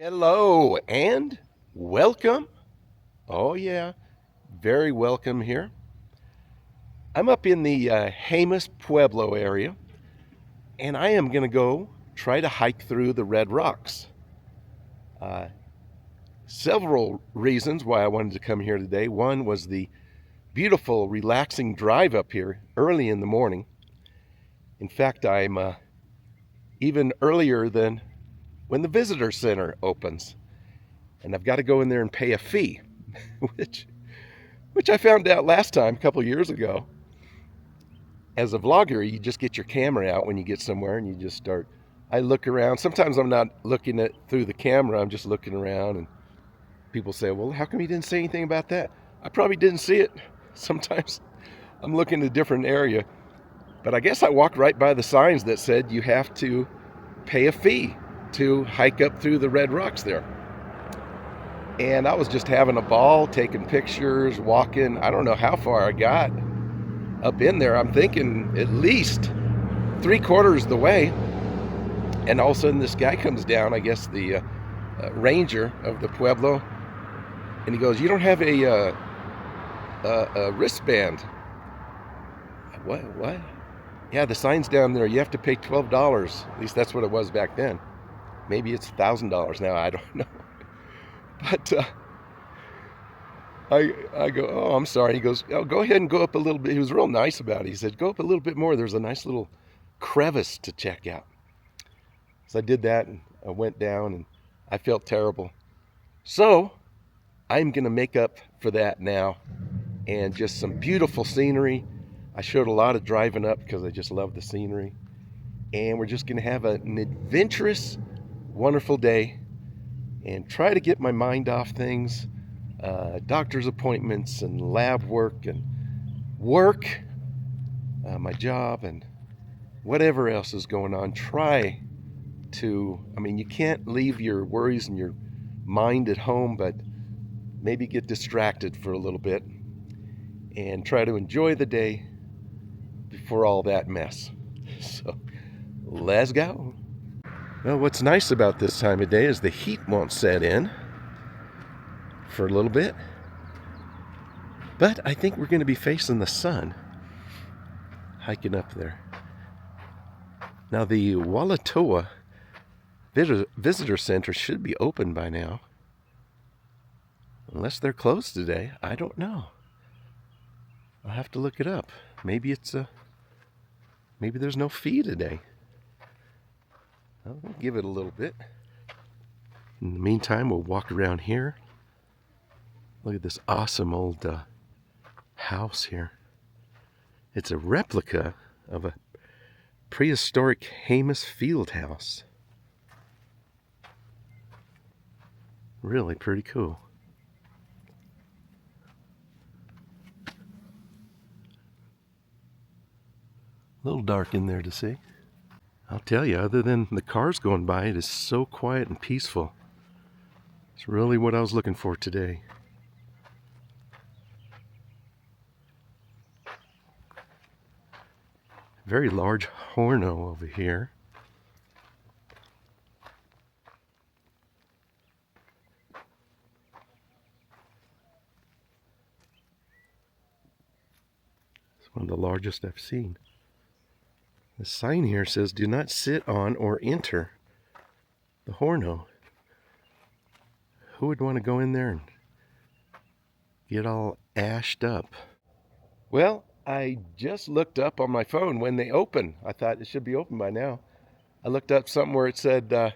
Hello and welcome. Oh, yeah, very welcome here. I'm up in the Jemez Pueblo area, and I am going to go try to hike through the Red Rocks. Uh, Several reasons why I wanted to come here today. One was the beautiful, relaxing drive up here early in the morning. In fact, I'm even earlier than when the visitor center opens, and I've got to go in there and pay a fee, which I found out last time, a couple years ago. As a vlogger, you just get your camera out when you get somewhere and you just start. I look around. Sometimes I'm not looking at through the camera. I'm just looking around, and people say, "Well, how come you didn't say anything about that?" I probably didn't see it. Sometimes I'm looking at a different area, but I guess I walked right by the signs that said you have to pay a fee to hike up through the Red Rocks there. And I was just having a ball, taking pictures, walking. I don't know how far I got up in there. I'm thinking at least three-quarters the way, and all of a sudden this guy comes down, I guess the ranger of the Pueblo, and he goes, "You don't have a wristband." What? Yeah, the sign's down there. You have to pay $12. At least that's what it was back then. Maybe it's $1,000 now. I don't know. But I go, "Oh, I'm sorry." He goes, "Oh, go ahead and go up a little bit." He was real nice about it. He said, "Go up a little bit more. There's a nice little crevice to check out." So I did that, and I went down, and I felt terrible. So I'm going to make up for that now, and just some beautiful scenery. I showed a lot of driving up because I just love the scenery. And we're just going to have an adventurous, wonderful day and try to get my mind off things, doctor's appointments and lab work and work, my job, and whatever else is going on. You can't leave your worries and your mind at home, but maybe get distracted for a little bit and try to enjoy the day before all that mess. So let's go. Well, what's nice about this time of day is the heat won't set in for a little bit, but I think we're going to be facing the sun hiking up there. Now, the Walatoa Visitor Center should be open by now. Unless they're closed today, I don't know. I'll have to look it up. Maybe there's no fee today. We'll give it a little bit. In the meantime, we'll walk around here. Look at this awesome old house here. It's a replica of a prehistoric Jemez field house. Really pretty cool. A little dark in there to see. I'll tell you, other than the cars going by, it is so quiet and peaceful. It's really what I was looking for today. Very large horno over here. It's one of the largest I've seen. The sign here says, "Do not sit on or enter the horno." Who would want to go in there and get all ashed up? Well, I just looked up on my phone when they open. I thought it should be open by now. I looked up something where it said they're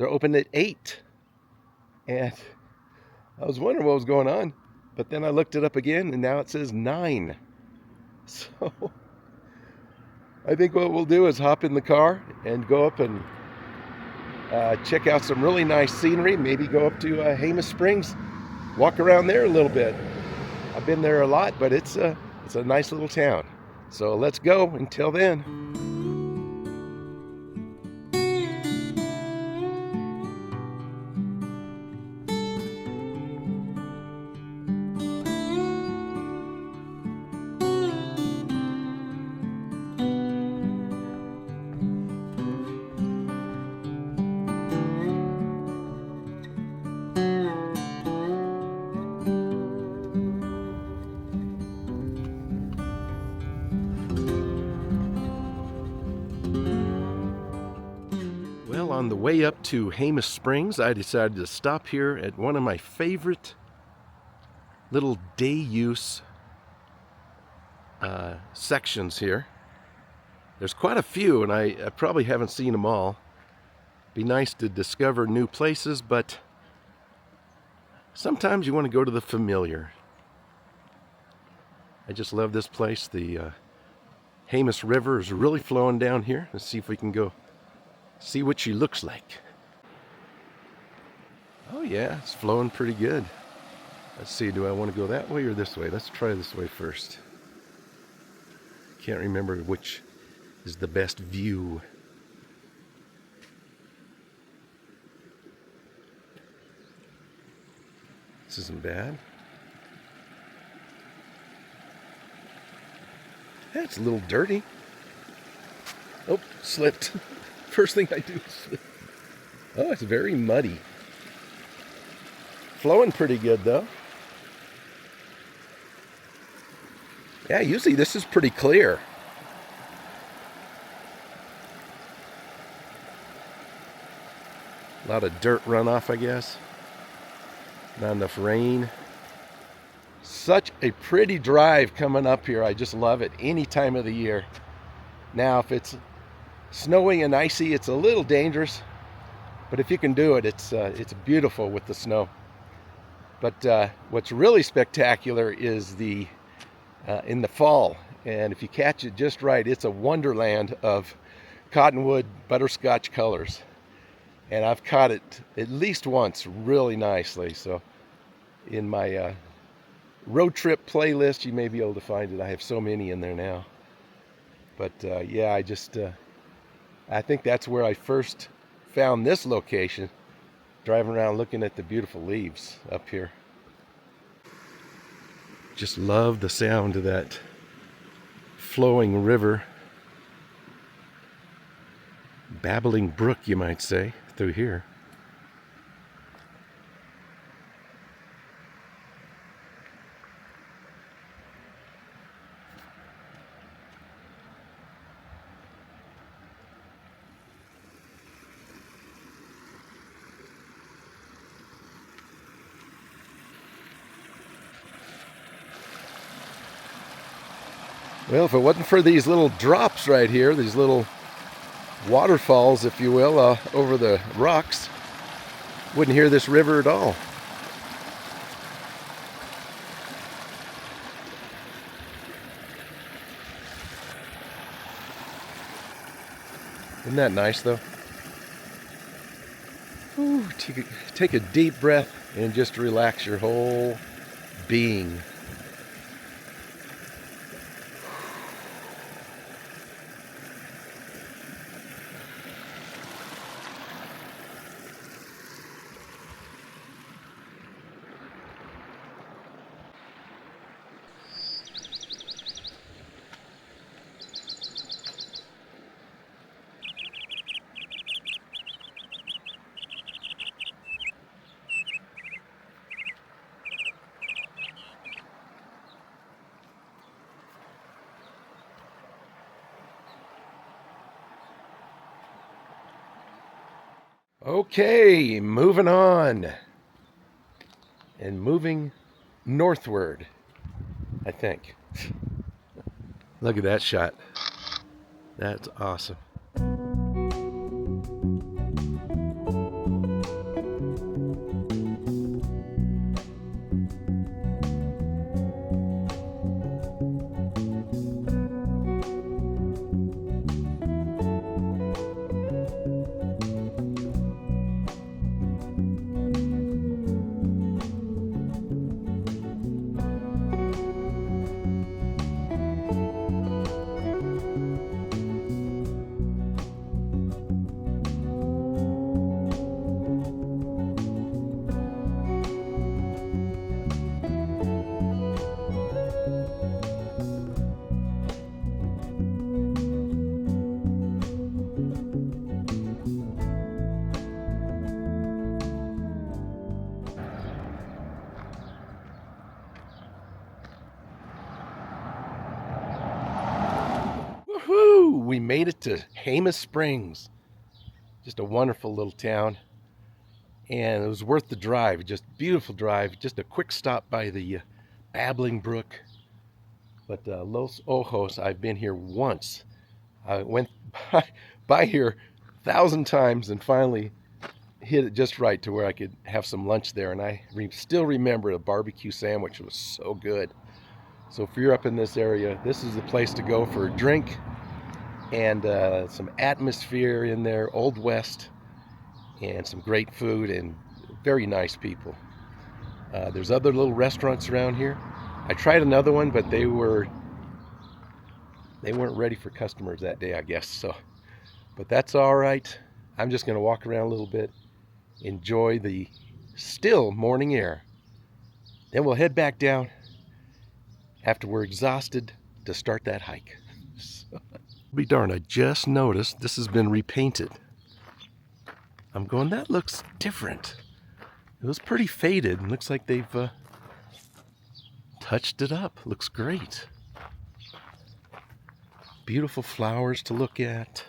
open at 8. And I was wondering what was going on. But then I looked it up again, and now it says 9. So I think what we'll do is hop in the car and go up and check out some really nice scenery. Maybe go up to Jemez Springs, walk around there a little bit. I've been there a lot, but it's a nice little town. So let's go. Until then. the way up to Jemez Springs, I decided to stop here at one of my favorite little day use sections here. There's quite a few, and I probably haven't seen them all. Be nice to discover new places, but sometimes you want to go to the familiar. I just love this place. The Jemez River is really flowing down here. Let's see if we can go see what she looks like. Oh yeah, it's flowing pretty good. Let's see, do I want to go that way or this way? Let's try this way first. Can't remember which is the best view. This isn't bad. That's a little dirty. Oh, slipped. First thing I do is slip. Oh, it's very muddy. Flowing pretty good though. Yeah, usually this is pretty clear. A lot of dirt runoff, I guess. Not enough rain. Such a pretty drive coming up here. I just love it any time of the year. Now, if it's snowy and icy, it's a little dangerous. But if you can do it, it's beautiful with the snow. But what's really spectacular is in the fall. And if you catch it just right, it's a wonderland of cottonwood butterscotch colors. And I've caught it at least once really nicely. So in my road trip playlist, you may be able to find it. I have so many in there now. But yeah, I think that's where I first found this location, driving around looking at the beautiful leaves up here. Just love the sound of that flowing river. Babbling brook, you might say, through here. Well, if it wasn't for these little drops right here, these little waterfalls, if you will, over the rocks, wouldn't hear this river at all. Isn't that nice, though? Ooh, take a deep breath and just relax your whole being. Okay, moving on. And moving northward, I think. Look at that shot. That's awesome. Woohoo! We made it to Jemez Springs. Just a wonderful little town, and it was worth the drive. Just beautiful drive. Just a quick stop by the babbling brook. But Los Ojos, I've been here once. I went by here 1,000 times and finally hit it just right to where I could have some lunch there. And I still remember a barbecue sandwich. It was so good. So if you're up in this area, this is the place to go for a drink and some atmosphere in there, Old West, and some great food and very nice people. There's other little restaurants around here. I tried another one, but they weren't ready for customers that day, I guess. So, but that's all right. I'm just going to walk around a little bit, enjoy the still morning air. Then we'll head back down after we're exhausted to start that hike. So, be darned, I just noticed this has been repainted. I'm going, that looks different. It was pretty faded and looks like they've touched it up. Looks great. Beautiful flowers to look at.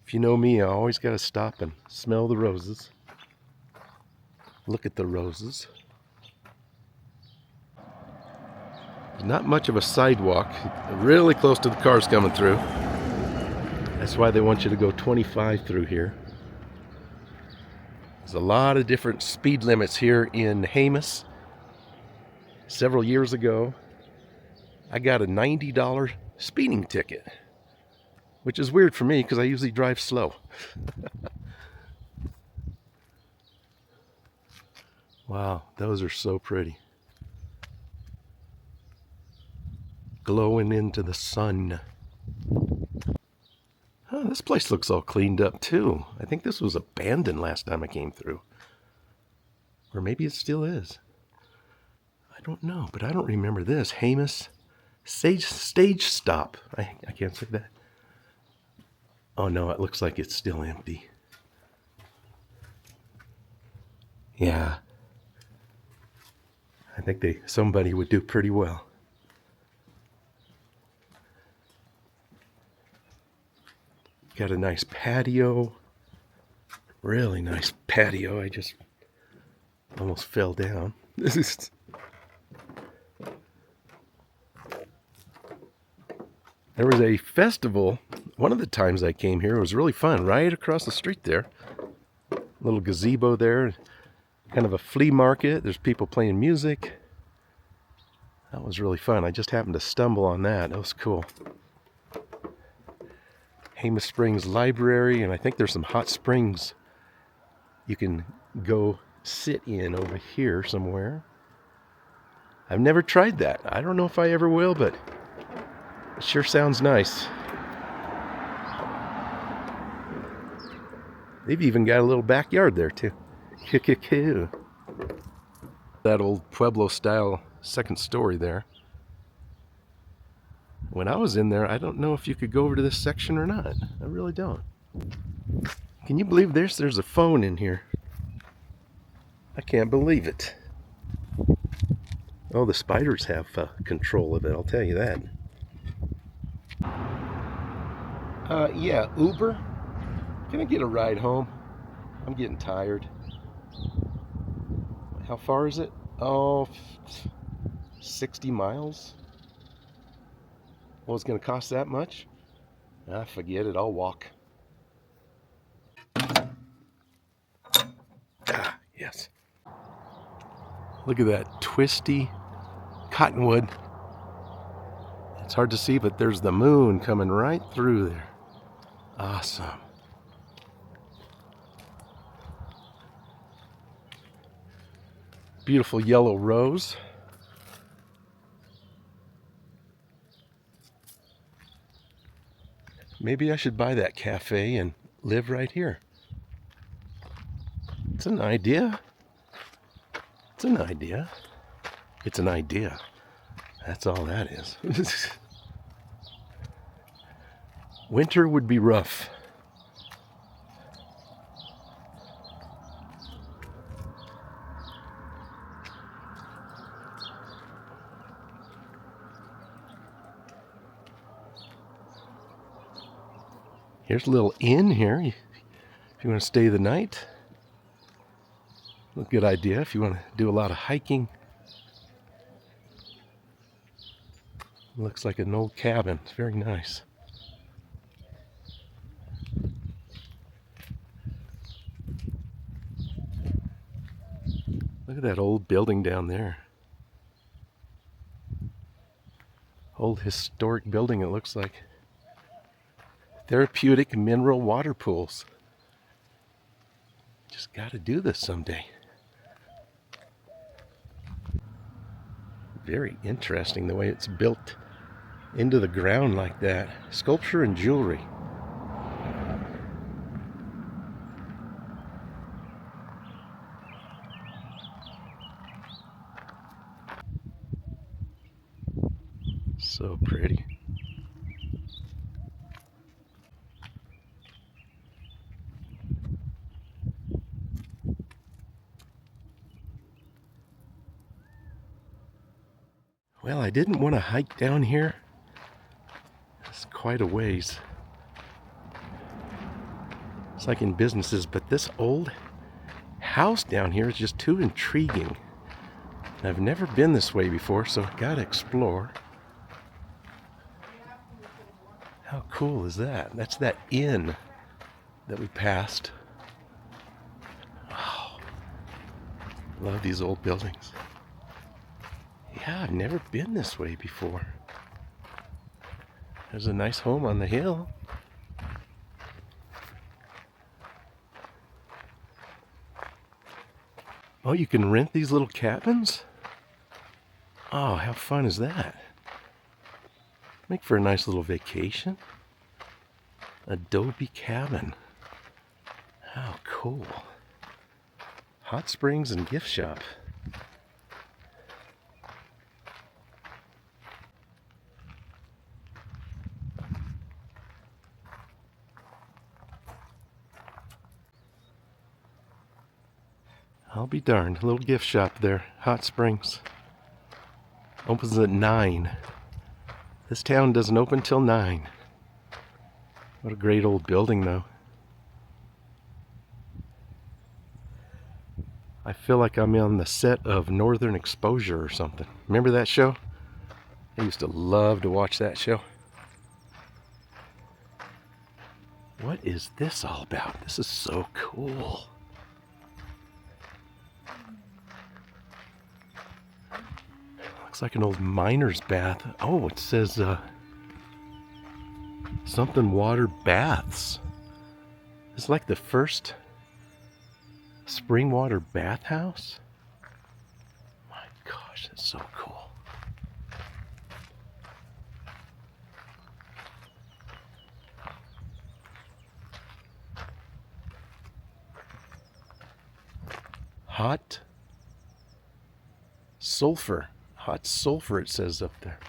If you know me, I always got to stop and smell the roses. Look at the roses. Not much of a sidewalk. Really close to the cars coming through. That's why they want you to go 25 through here. There's a lot of different speed limits here in Jemez. Several years ago, I got a $90 speeding ticket, which is weird for me because I usually drive slow. Wow, those are so pretty. Glowing into the sun. Oh, this place looks all cleaned up too. I think this was abandoned last time I came through. Or maybe it still is. I don't know, but I don't remember this. Jemez stage stop. I can't say that. Oh no, it looks like it's still empty. Yeah. I think somebody would do pretty well. Got a nice patio. Really nice patio. I just almost fell down. There was a festival. One of the times I came here, it was really fun. Right across the street there. Little gazebo there. Kind of a flea market. There's people playing music. That was really fun. I just happened to stumble on that. That was cool. Jemez Springs Library, and I think there's some hot springs you can go sit in over here somewhere. I've never tried that. I don't know if I ever will, but it sure sounds nice. They've even got a little backyard there too. That old Pueblo style second story there. When I was in there, I don't know if you could go over to this section or not. I really don't. Can you believe this? There's a phone in here. I can't believe it. Oh, the spiders have control of it, I'll tell you that. Yeah, Uber. Can I get a ride home? I'm getting tired. How far is it? Oh, 60 miles? Well, it's going to cost that much? Ah, forget it. I'll walk. Ah, yes. Look at that twisty cottonwood. It's hard to see, but there's the moon coming right through there. Awesome. Beautiful yellow rose. Maybe I should buy that cafe and live right here. It's an idea. It's an idea. It's an idea. That's all that is. Winter would be rough. Here's a little inn here. If you want to stay the night, a good idea. If you want to do a lot of hiking, looks like an old cabin. It's very nice. Look at that old building down there. Old historic building, it looks like. Therapeutic mineral water pools. Just got to do this someday. Very interesting the way it's built into the ground like that. Sculpture and jewelry. So pretty. Well, I didn't want to hike down here. It's quite a ways. It's like in businesses, but this old house down here is just too intriguing. I've never been this way before, so I gotta explore. How cool is that? That's that inn that we passed. Wow. Love these old buildings. Yeah, I've never been this way before. There's a nice home on the hill. Oh, you can rent these little cabins? Oh, how fun is that? Make for a nice little vacation. Adobe cabin. How cool. Hot springs and gift shop. I'll be darned. A little gift shop there. Hot Springs. Opens at 9. This town doesn't open till 9. What a great old building, though. I feel like I'm on the set of Northern Exposure or something. Remember that show? I used to love to watch that show. What is this all about? This is so cool. Looks like an old miner's bath. Oh, it says something water baths. It's like the first spring water bathhouse. My gosh, that's so cool. Hot sulfur. Hot sulfur, it says up there.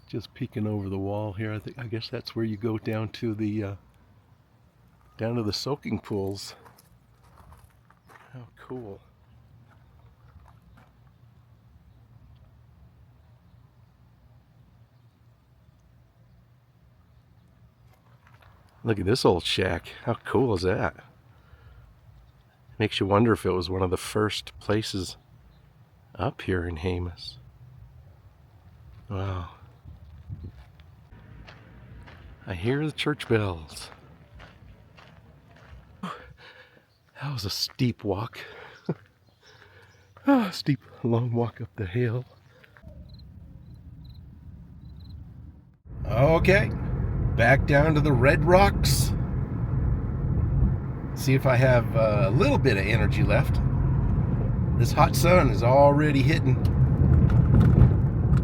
Just peeking over the wall here. I guess that's where you go down to the soaking pools. How cool. Look at this old shack. How cool is that? Makes you wonder if it was one of the first places up here in Jemez. Wow. I hear the church bells. That was a steep walk. Steep, long walk up the hill. Okay. Back down to the red rocks. See if I have a little bit of energy left. This hot sun is already hitting.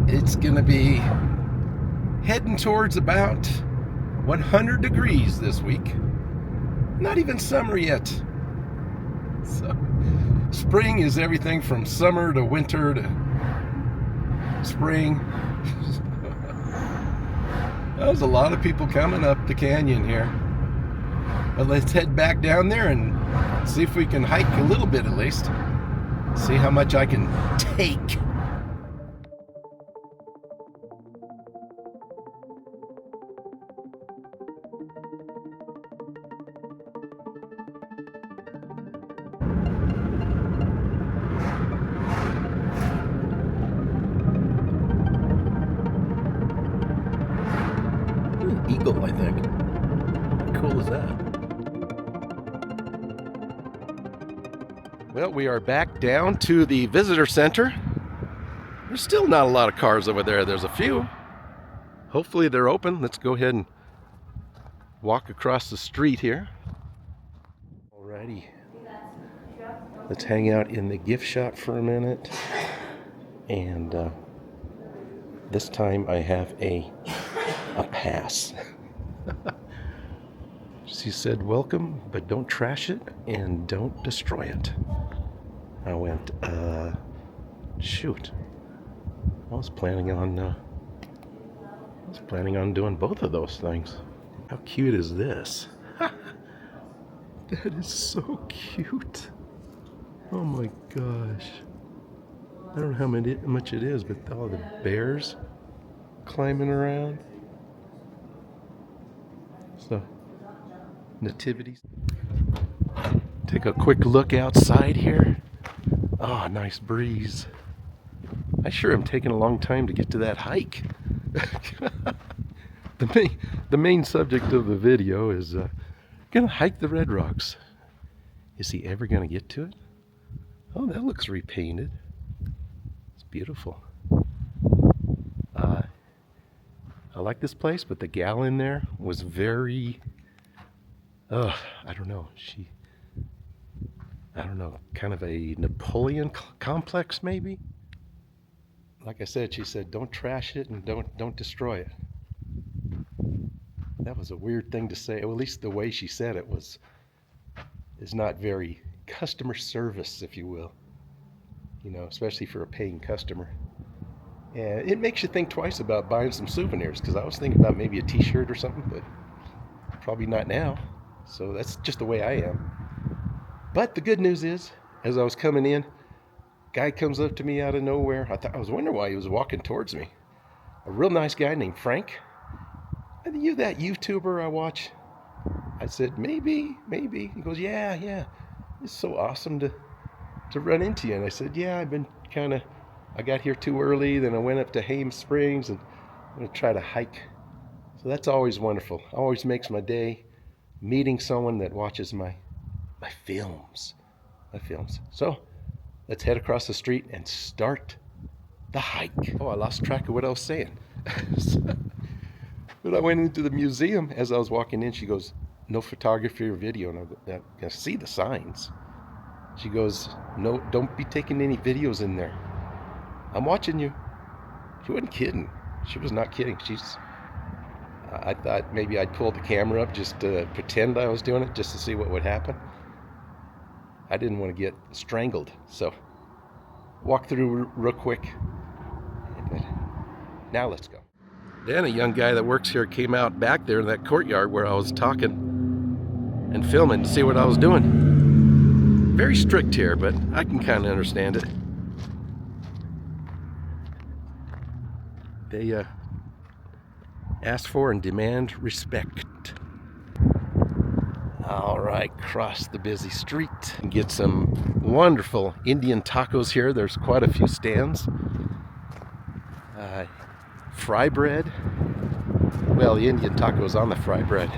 It's gonna be heading towards about 100 degrees this week. Not even summer yet. So, spring is everything from summer to winter to spring. There's a lot of people coming up the canyon here. But let's head back down there and see if we can hike a little bit at least. See how much I can take. An eagle, I think. How cool is that? Well, we are back down to the visitor center. There's still not a lot of cars over there. There's a few. Hopefully they're open. Let's go ahead and walk across the street here. Alrighty. Let's hang out in the gift shop for a minute. And this time I have a pass. She said, welcome, but don't trash it and don't destroy it. I went, shoot. I was planning on doing both of those things. How cute is this? That is so cute. Oh my gosh. I don't know how much it is, but all the bears climbing around. So, nativities. Take a quick look outside here. Oh, nice breeze. I sure am taking a long time to get to that hike. The main subject of the video is gonna hike the Red Rocks. Is he ever gonna get to it? Oh, that looks repainted. It's beautiful. I like this place, but the gal in there was very, I don't know, kind of a Napoleon complex maybe? Like I said, she said, don't trash it and don't destroy it. That was a weird thing to say. Well, at least the way she said it is not very customer service, if you will. You know, especially for a paying customer. And it makes you think twice about buying some souvenirs, because I was thinking about maybe a t-shirt or something, but probably not now. So that's just the way I am. But the good news is, as I was coming in, guy comes up to me out of nowhere. I was wondering why he was walking towards me. A real nice guy named Frank. Are you that YouTuber I watch? I said, maybe. He goes, yeah. It's so awesome to run into you. And I said, yeah, I got here too early, then I went up to Jemez Springs and I'm going to try to hike. So that's always wonderful. Always makes my day meeting someone that watches my films. So let's head across the street and start the hike. Oh, I lost track of what I was saying. But I went into the museum. As I was walking in, she goes, no photography or video. And I see the signs. She goes, no, don't be taking any videos in there. I'm watching you. She wasn't kidding. She was not kidding. I thought maybe I'd pull the camera up just to pretend I was doing it, just to see what would happen. I didn't want to get strangled, so walk through real quick. Now let's go. Then a young guy that works here came out back there in that courtyard where I was talking and filming to see what I was doing. Very strict here, but I can kind of understand it. They ask for and demand respect. All right, cross the busy street and get some wonderful Indian tacos here. There's quite a few stands. Fry bread. Well, the Indian taco's on the fry bread,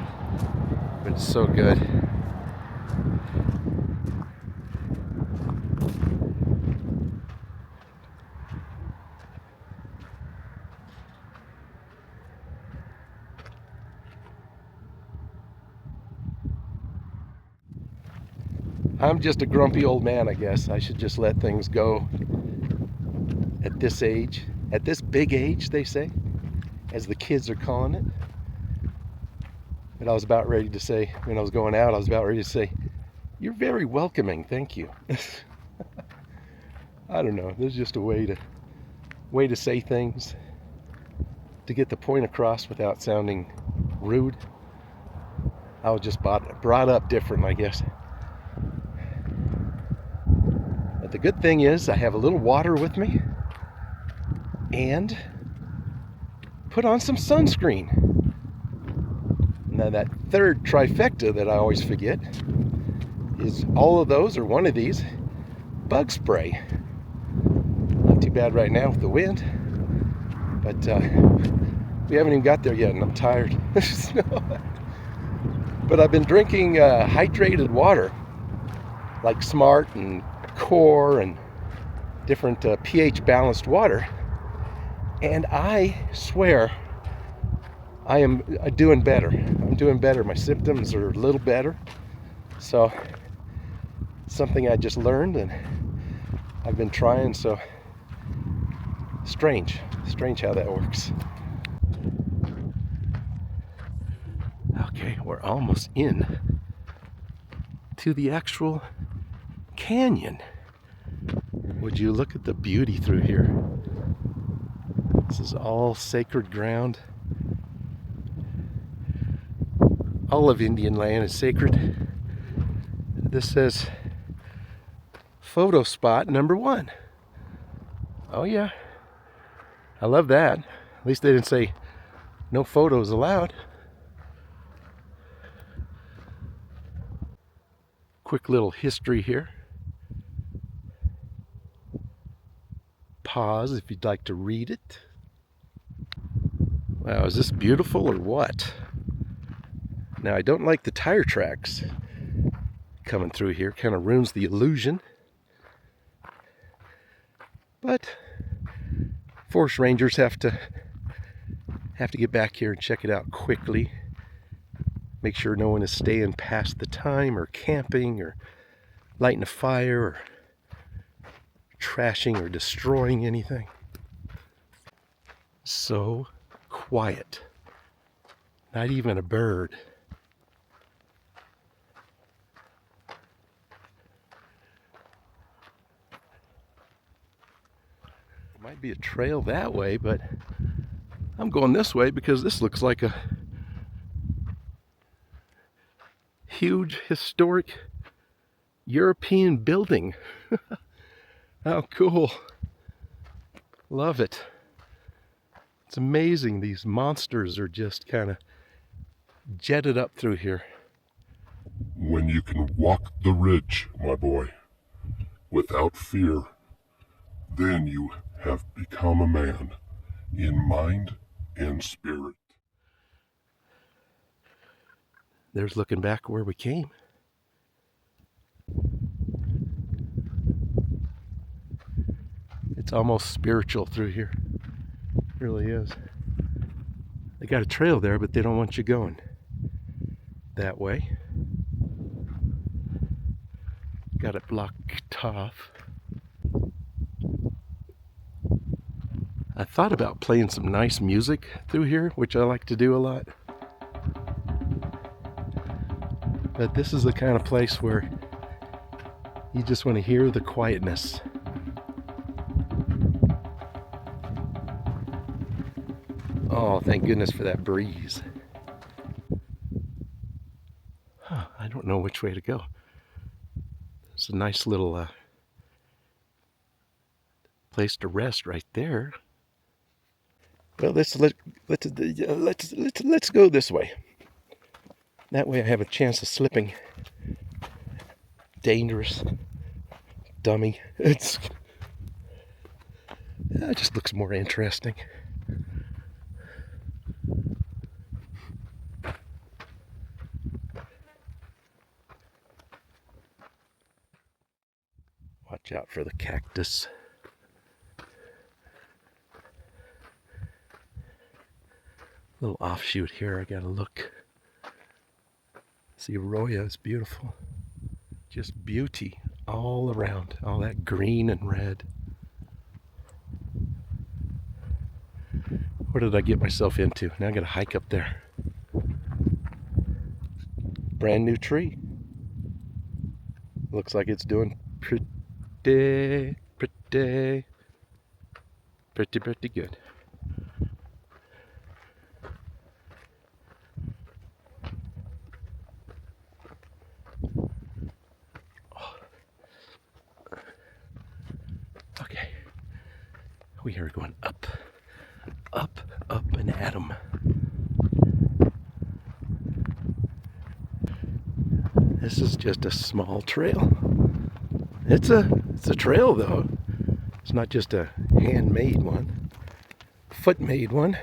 but it's so good. I'm just a grumpy old man, I guess. I should just let things go at this age. At this big age, they say, as the kids are calling it. But I was about ready to say, when I was going out, I was about ready to say, you're very welcoming, thank you. I don't know, there's just a way to say things to get the point across without sounding rude. I was just brought up different, I guess. But the good thing is I have a little water with me and put on some sunscreen. Now that third trifecta that I always forget is all of those, or one of these, bug spray. Not too bad right now with the wind, but we haven't even got there yet and I'm tired. But I've been drinking hydrated water, like Smart and Core and different pH balanced water, and I swear I am doing better. I'm doing better. My symptoms are a little better. So something I just learned and I've been trying. So strange how that works. Okay, we're almost in to the actual canyon. Would you look at the beauty through here? This is all sacred ground. All of Indian land is sacred. This says photo spot number 1. Oh yeah, I love that. At least they didn't say no photos allowed. Quick little history here. Pause if you'd like to read it. Wow, is this beautiful or what? Now, I don't like the tire tracks coming through here. Kind of ruins the illusion. But forest rangers have to get back here and check it out quickly. Make sure no one is staying past the time or camping or lighting a fire or trashing or destroying anything. So quiet. Not even a bird. There might be a trail that way, but I'm going this way because this looks like a huge historic European building. How cool. Love it. It's amazing. These monsters are just kind of jetted up through here. When you can walk the ridge, my boy, without fear, then you have become a man in mind and spirit. There's looking back where we came. It's almost spiritual through here. It really is. They got a trail there, but they don't want you going that way. Got it blocked off. I thought about playing some nice music through here, which I like to do a lot. But this is the kind of place where you just want to hear the quietness. Oh, thank goodness for that breeze. I don't know which way to go. It's a nice little place to rest right there. Well, let's go this way. That way I have a chance of slipping. Dangerous. Dummy. It just looks more interesting. Watch out for the cactus. Little offshoot here, I gotta look. See, Arroyo is beautiful. Just beauty all around. All that green and red. What did I get myself into? Now I gotta hike up there. Brand new tree. Looks like it's doing pretty good. We are going up, up, up and at 'em. This is just a small trail. It's a trail though. It's not just a handmade one, foot-made one.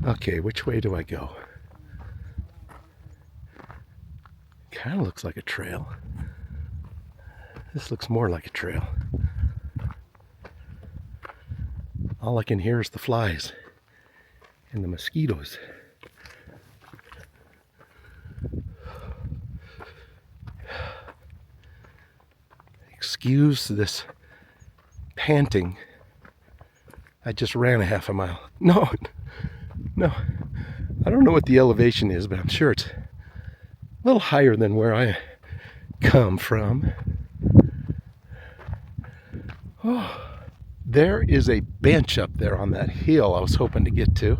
Okay, which way do I go? Kind of looks like a trail. This looks more like a trail. All I can hear is the flies and the mosquitoes. Excuse this panting. I just ran a half a mile. No, I don't know what the elevation is, but I'm sure it's a little higher than where I come from. Oh, there is a bench up there on that hill I was hoping to get to,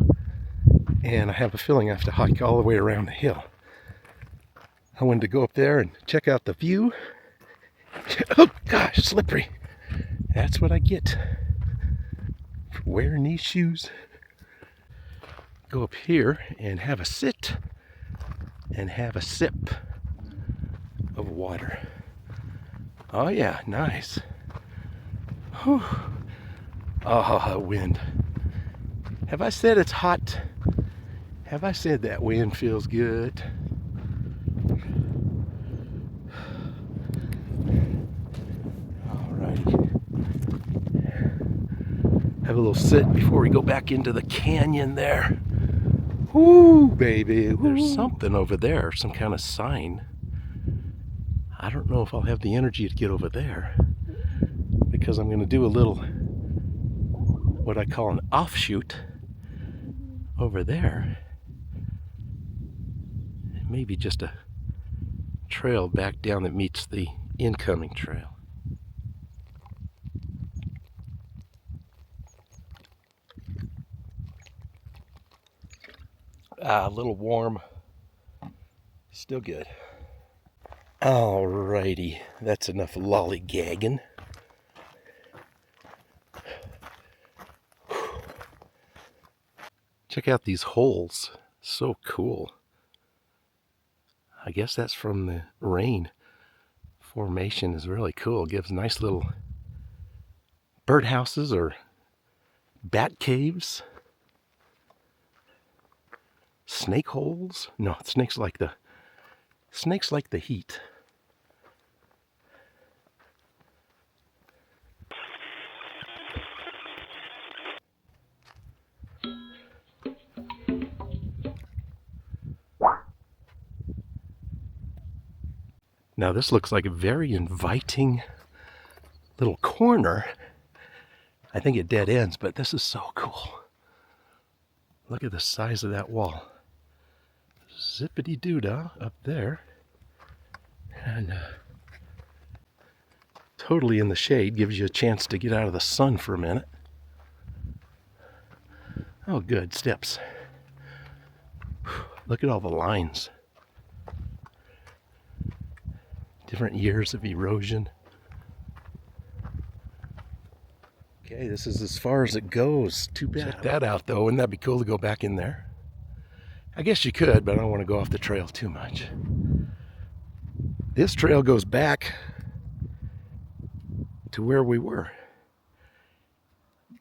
and I have a feeling I have to hike all the way around the hill. I wanted to go up there and check out the view. Oh gosh, slippery. That's what I get for wearing these shoes. Go up here and have a sit and have a sip of water. Oh yeah, nice. Whew. Oh, wind. Have I said it's hot? Have I said that wind feels good? Alrighty. Have a little sit before we go back into the canyon there. Woo, baby. There's something over there, some kind of sign. I don't know if I'll have the energy to get over there, because I'm going to do a little, what I call an offshoot over there. Maybe just a trail back down that meets the incoming trail. A little warm, still good. Alrighty, that's enough lollygagging. Check out these holes, so cool. I guess that's from the rain. Formation is really cool. It gives nice little birdhouses or bat caves. Snake holes? No, snakes like the heat. Now this looks like a very inviting little corner. I think it dead ends, but this is so cool. Look at the size of that wall. Zippity-doo-dah up there. And totally in the shade, gives you a chance to get out of the sun for a minute. Oh, good, steps. Look at all the lines. Different years of erosion. Okay, this is as far as it goes. Too bad. Check that out, though. Wouldn't that be cool to go back in there? I guess you could, but I don't want to go off the trail too much. This trail goes back to where we were.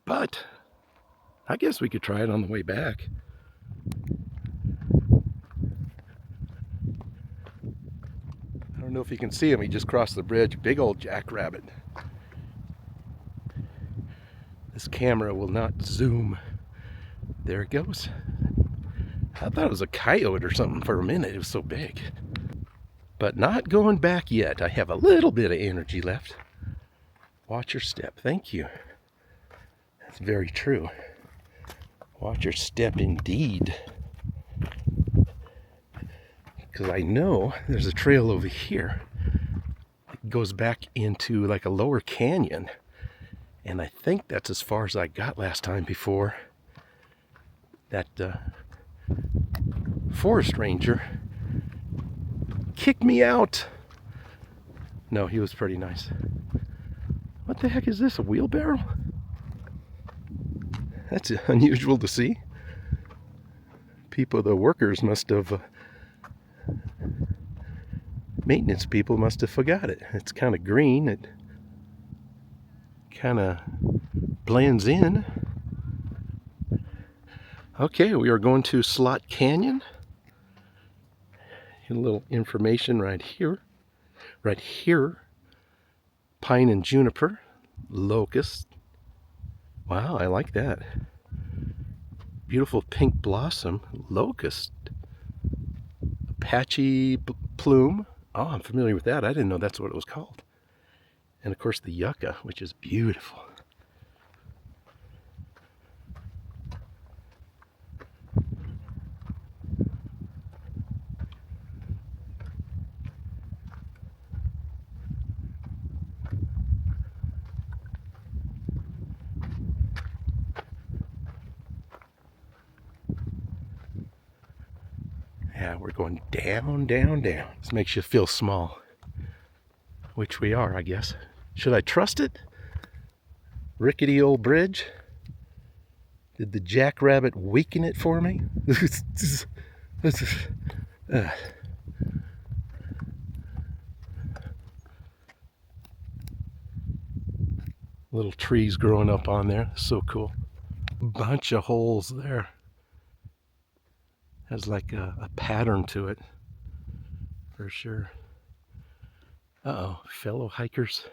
But I guess we could try it on the way back. I don't know if you can see him. He just crossed the bridge. Big old jackrabbit. This camera will not zoom. There it goes. I thought it was a coyote or something for a minute. It was so big. But not going back yet. I have a little bit of energy left. Watch your step. Thank you. That's very true. Watch your step indeed. Because I know there's a trail over here. It goes back into like a lower canyon. And I think that's as far as I got last time before that forest ranger kick me out. No, he was pretty nice. What the heck is this, a wheelbarrow? That's unusual to see. The workers must have, maintenance people must have forgot it. It's kind of green, it kind of blends in. Okay, we are going to Slot Canyon. A little information right here. Right here, pine and juniper, locust. Wow, I like that. Beautiful pink blossom, locust. Apache plume. Oh, I'm familiar with that. I didn't know that's what it was called. And of course the yucca, which is beautiful. Yeah, we're going down, down, down. This makes you feel small, which we are, I guess. Should I trust it? Rickety old bridge. Did the jackrabbit weaken it for me? Little trees growing up on there. So cool. Bunch of holes there. Has like a pattern to it, for sure. Uh-oh, fellow hikers.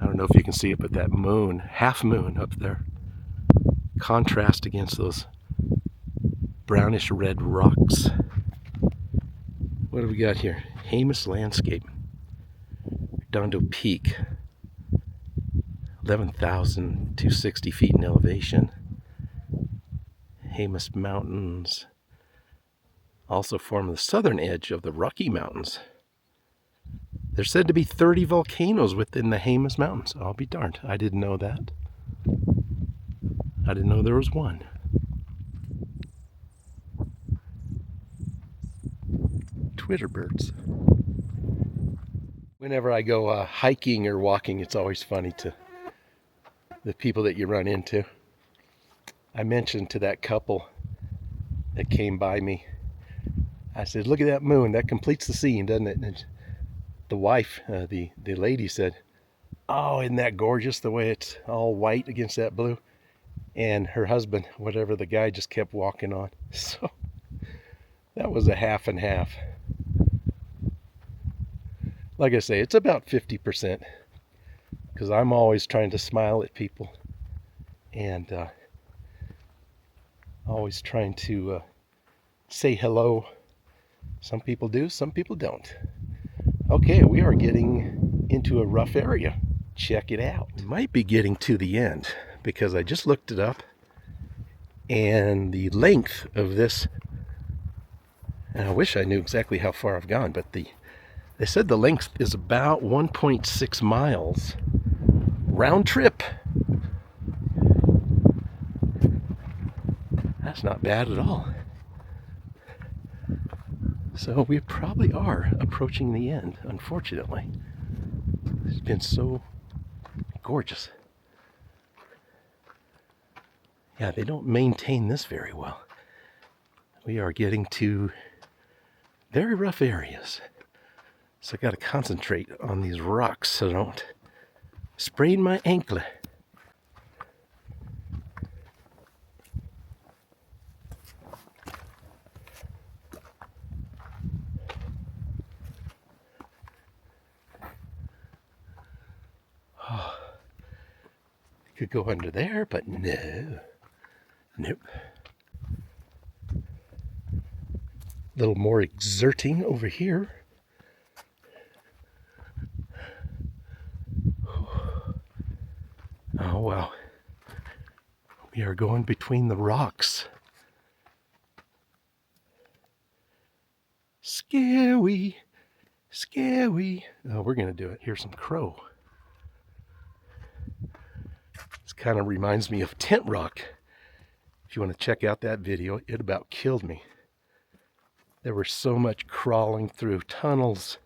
I don't know if you can see it, but that moon, half moon up there, contrast against those brownish red rocks. What do we got here? Jemez Landscape. Redondo Peak. 11,260 feet in elevation. Jemez Mountains also form the southern edge of the Rocky Mountains. There's said to be 30 volcanoes within the Jemez Mountains. I'll be darned. I didn't know that. I didn't know there was one. Twitter birds. Whenever I go hiking or walking, it's always funny to the people that you run into. I mentioned to that couple that came by me, I said, look at that moon. That completes the scene, doesn't it? And the wife, the lady said, oh, isn't that gorgeous the way it's all white against that blue? And her husband, whatever, the guy just kept walking on. So that was a half and half. Like I say, it's about 50%, because I'm always trying to smile at people and always trying to say hello. Some people do, some people don't. Okay, we are getting into a rough area. Check it out. Might be getting to the end, because I just looked it up, and the length of this, and I wish I knew exactly how far I've gone, but they said the length is about 1.6 miles round trip. That's not bad at all. So we probably are approaching the end, unfortunately. It's been so gorgeous. Yeah, they don't maintain this very well. We are getting to very rough areas. So I got to concentrate on these rocks so I don't sprain my ankle. Oh, could go under there, but no. Nope. A little more exerting over here. Oh, wow. We are going between the rocks. Scary, scary. Oh, we're going to do it. Here's some crow. This kind of reminds me of Tent Rock. If you want to check out that video, it about killed me. There was so much crawling through tunnels,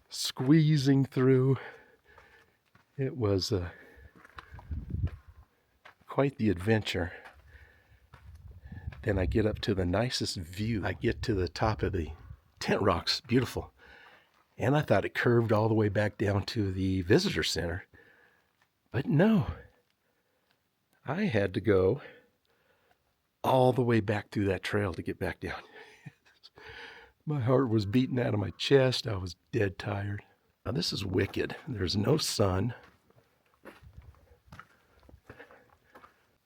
squeezing through. It was quite the adventure. Then I get up to the nicest view. I get to the top of the tent rocks, beautiful. And I thought it curved all the way back down to the visitor center. But no, I had to go all the way back through that trail to get back down. My heart was beating out of my chest. I was dead tired. Now this is wicked. There's no sun.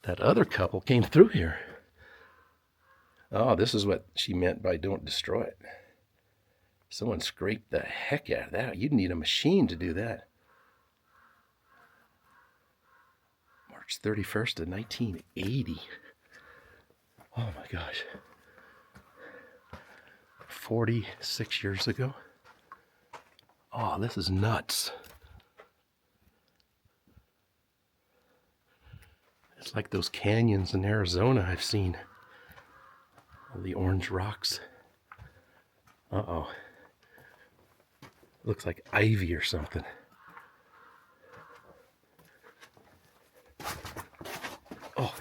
That other couple came through here. Oh, this is what she meant by don't destroy it. Someone scraped the heck out of that. You'd need a machine to do that. March 31st of 1980. Oh my gosh. 46 years ago. Oh, this is nuts. It's like those canyons in Arizona I've seen. All the orange rocks. Uh-oh. Looks like ivy or something. Oh,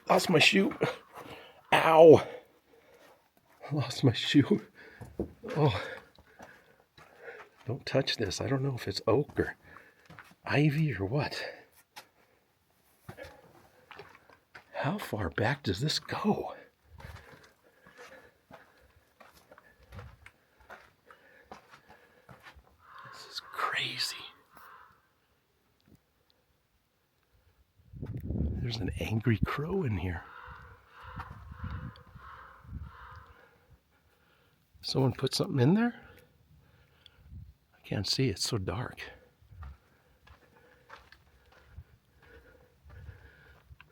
lost my shoe. Ow. Lost my shoe. Oh. Don't touch this. I don't know if it's oak or ivy or what. How far back does this go? This is crazy. There's an angry crow in here. Someone put something in there? I can't see, it's so dark.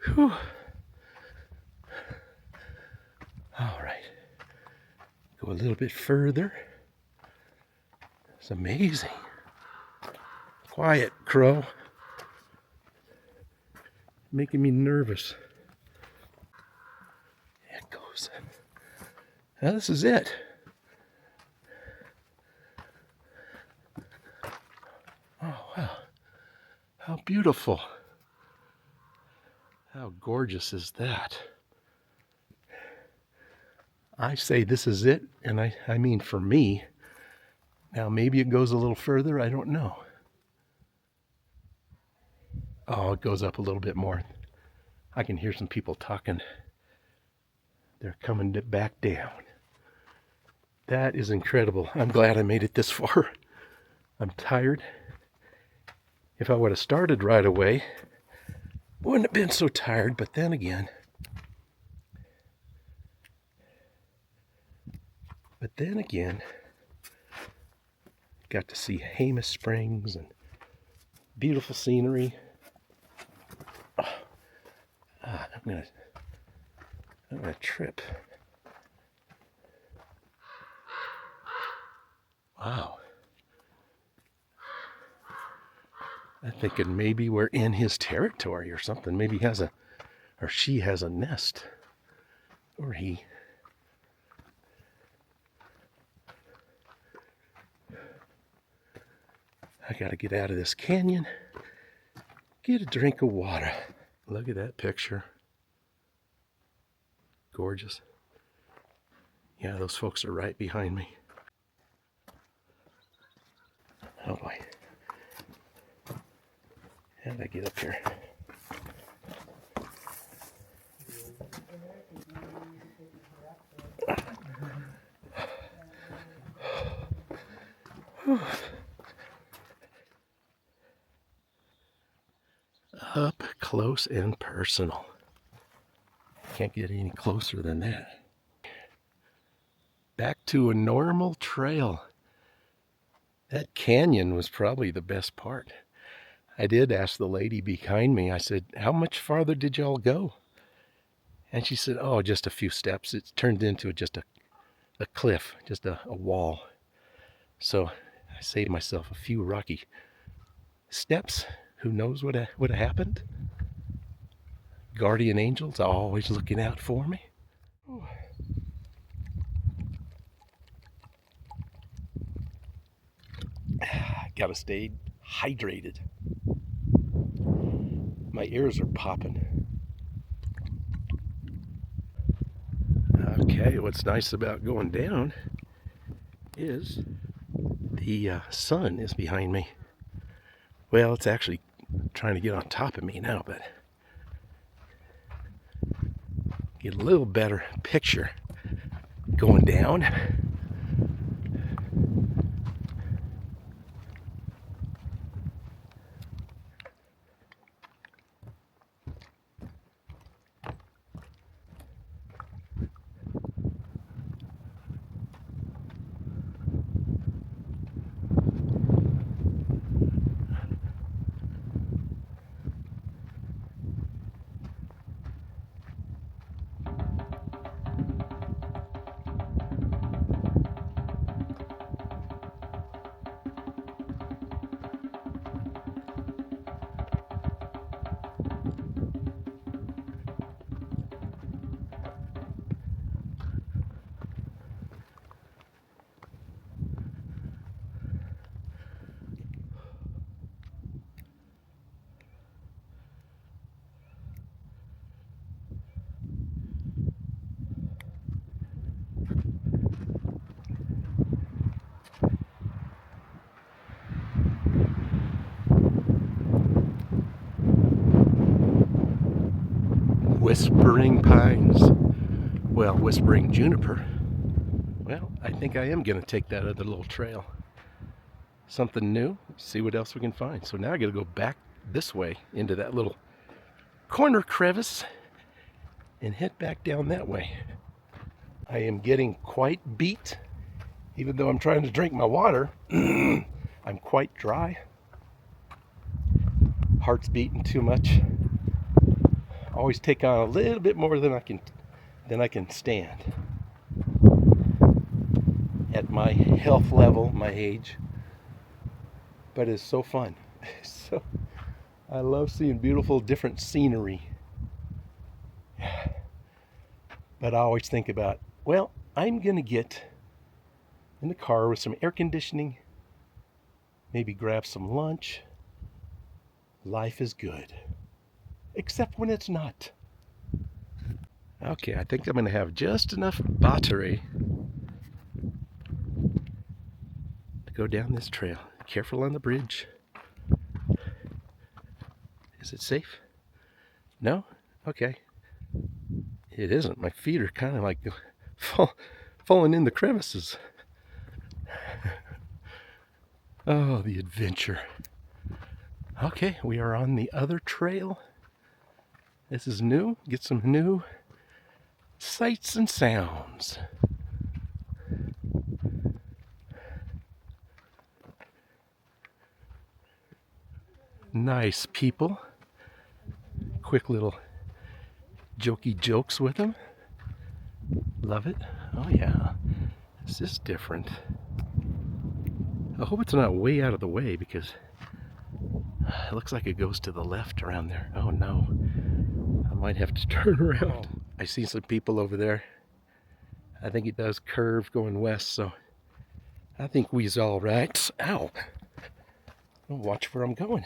Whew. All right. Go a little bit further. It's amazing. Quiet, crow. Making me nervous. There it goes. Now this is it. Oh, wow. How beautiful. How gorgeous is that? I say this is it, and I mean for me. Now maybe it goes a little further, I don't know. Oh, it goes up a little bit more. I can hear some people talking. They're coming back down. That is incredible. I'm glad I made it this far. I'm tired. If I would have started right away, wouldn't have been so tired, but then again. Got to see Jemez Springs and beautiful scenery. I'm gonna trip. Wow. I'm thinking maybe we're in his territory or something. Maybe he has or she has a nest. Or he. I gotta get out of this canyon. Get a drink of water. Look at that picture. Gorgeous. Yeah, those folks are right behind me. Oh boy. How did I get up here? Up close and personal. Can't get any closer than that. Back to a normal trail. That canyon was probably the best part. I did ask the lady behind me, I said, how much farther did y'all go? And she said, oh, just a few steps. It turned into just a cliff, just a wall. So I say to myself, a few rocky steps. Who knows what would have happened? Guardian angels always looking out for me. Gotta stay hydrated. My ears are popping. Okay, what's nice about going down is the sun is behind me. Well, it's actually trying to get on top of me now, but get a little better picture going down. Whispering pines. Well, whispering juniper. Well, I think I am going to take that other little trail. Something new, see what else we can find. So now I got to go back this way into that little corner crevice and head back down that way. I am getting quite beat, even though I'm trying to drink my water. I'm quite dry. Heart's beating too much. Always take on a little bit more than I can stand. At my health level, my age. But it's so fun. So I love seeing beautiful different scenery. But I always think about, well, I'm gonna get in the car with some air conditioning, maybe grab some lunch. Life is good. Except when it's not. Okay, I think I'm gonna have just enough battery to go down this trail. Careful on the bridge. Is it safe? No? Okay. It isn't. My feet are kind of like falling in the crevices. Oh, the adventure. Okay, we are on the other trail. This is new. Get some new sights and sounds. Nice people. Quick little jokey jokes with them. Love it. Oh yeah. This is different. I hope it's not way out of the way because it looks like it goes to the left around there. Oh no. I might have to turn around. I see some people over there. I think it does curve going west, so I think we's all right. Ow. I'll watch where I'm going.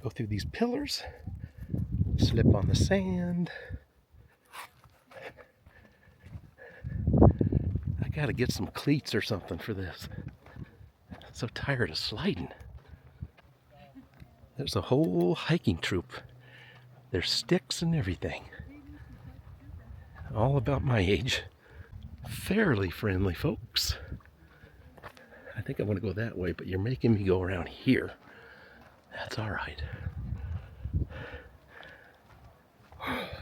Go through these pillars. Slip on the sand. I gotta get some cleats or something for this. I'm so tired of sliding. There's a whole hiking troop. There's sticks and everything. All about my age. Fairly friendly folks. I think I want to go that way, but you're making me go around here. That's all right.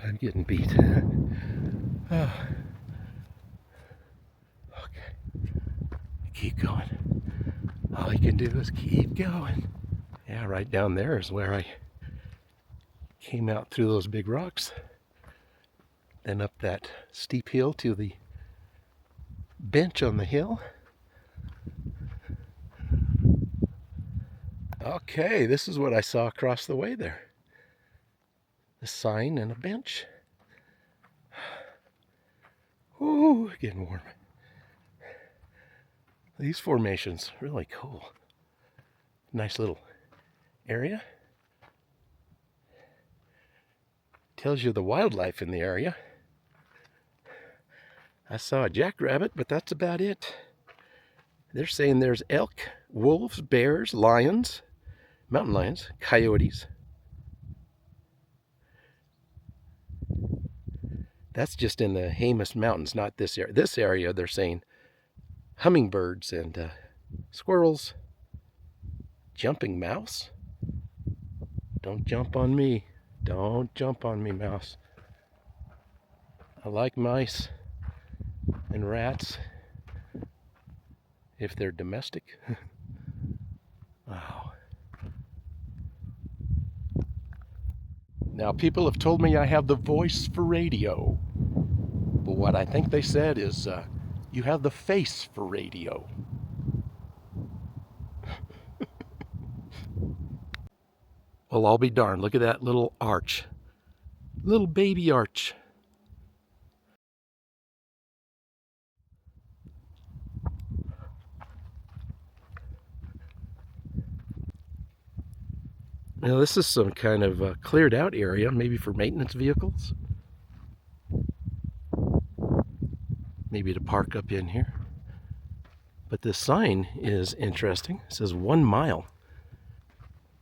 I'm getting beat. Oh. Okay. Keep going. All you can do is keep going. Yeah, right down there is where I came out through those big rocks. Then up that steep hill to the bench on the hill. Okay, this is what I saw across the way there. A sign and a bench. Ooh, getting warm. These formations, really cool. Nice little area. Tells you the wildlife in the area. I saw a jackrabbit, but that's about it. They're saying there's elk, wolves, bears, lions, mountain lions, coyotes. That's just in the Jemez Mountains, not this area. This area, they're saying hummingbirds and squirrels, jumping mouse. Don't jump on me. Don't jump on me, mouse. I like mice and rats if they're domestic. Wow. Now, people have told me I have the voice for radio, but what I think they said is you have the face for radio. Well, I'll be darned. Look at that little arch. Little baby arch. Now, this is some kind of cleared out area, maybe for maintenance vehicles. Maybe to park up in here. But this sign is interesting. It says 1 mile.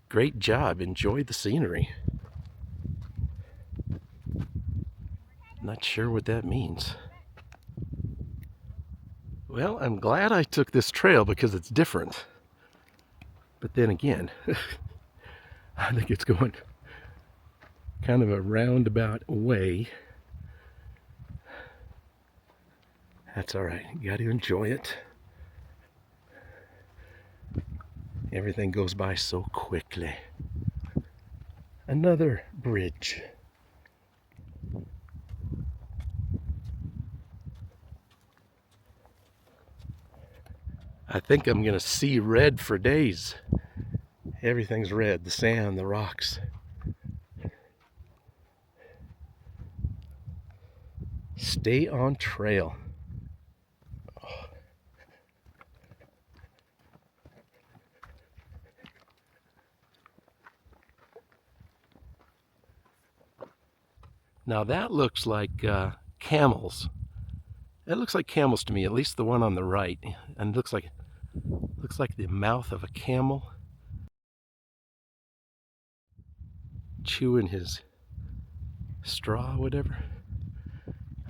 Great job. Enjoy the scenery. Not sure what that means. Well, I'm glad I took this trail because it's different. But then again, I think it's going kind of a roundabout way. That's all right. You got to enjoy it. Everything goes by so quickly. Another bridge. I think I'm going to see red for days. Everything's red. The sand, the rocks. Stay on trail. Now that looks like camels. It looks like camels to me, at least the one on the right. And it looks like the mouth of a camel chewing his straw, whatever.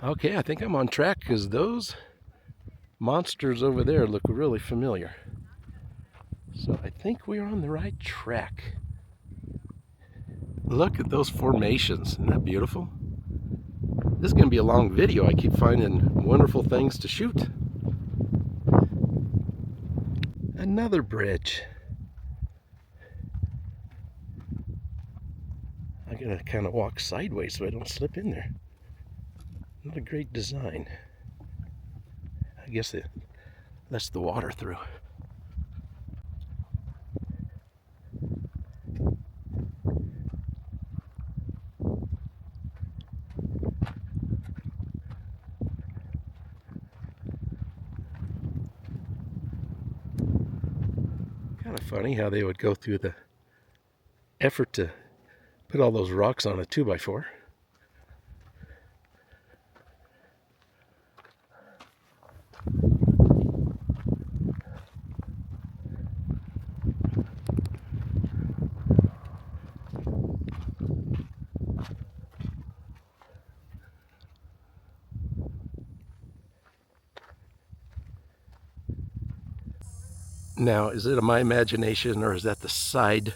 Okay, I think I'm on track because those monsters over there look really familiar. So I think we're on the right track. Look at those formations. Isn't that beautiful? This is going to be a long video. I keep finding wonderful things to shoot. Another bridge. I'm going to kind of walk sideways so I don't slip in there. Not a great design. I guess it lets the water through. Kind of funny how they would go through the effort to put all those rocks on a 2x4. Now, is it my imagination or is that the side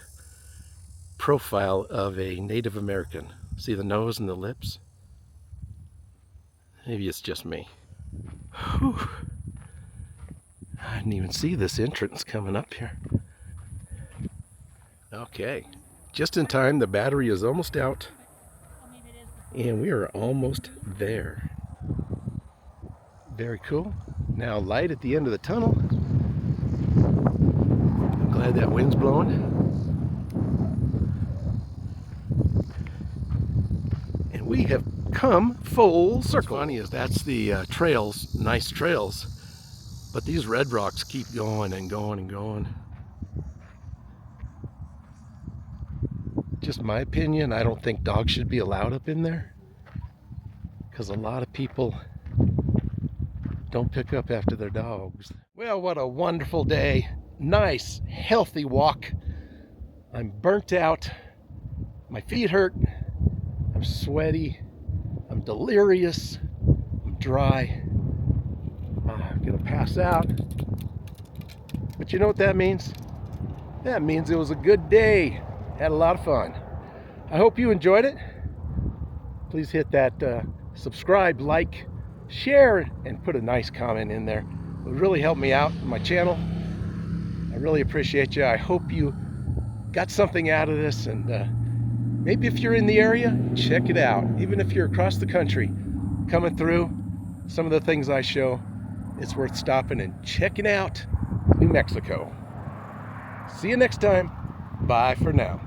profile of a Native American? See the nose and the lips? Maybe it's just me. Whew. I didn't even see this entrance coming up here. Okay, just in time. The battery is almost out and we are almost there. Very cool. Now light at the end of the tunnel. I'm glad that wind's blowing. And we have come full circle. What's funny is that's the trails, nice trails, but these red rocks keep going and going and going. just my opinion, I don't think dogs should be allowed up in there, because a lot of people don't pick up after their dogs. Well, what a wonderful day. Nice, healthy walk. I'm burnt out. My feet hurt. I'm sweaty. I'm delirious. I'm dry. I'm gonna pass out. But you know what that means? That means it was a good day. Had a lot of fun. I hope you enjoyed it. Please hit that subscribe, like, share, and put a nice comment in there. It would really help me out on my channel. I really appreciate you. I hope you got something out of this, and maybe if you're in the area, check it out. Even if you're across the country coming through, some of the things I show, it's worth stopping and checking out New Mexico. See you next time. Bye for now.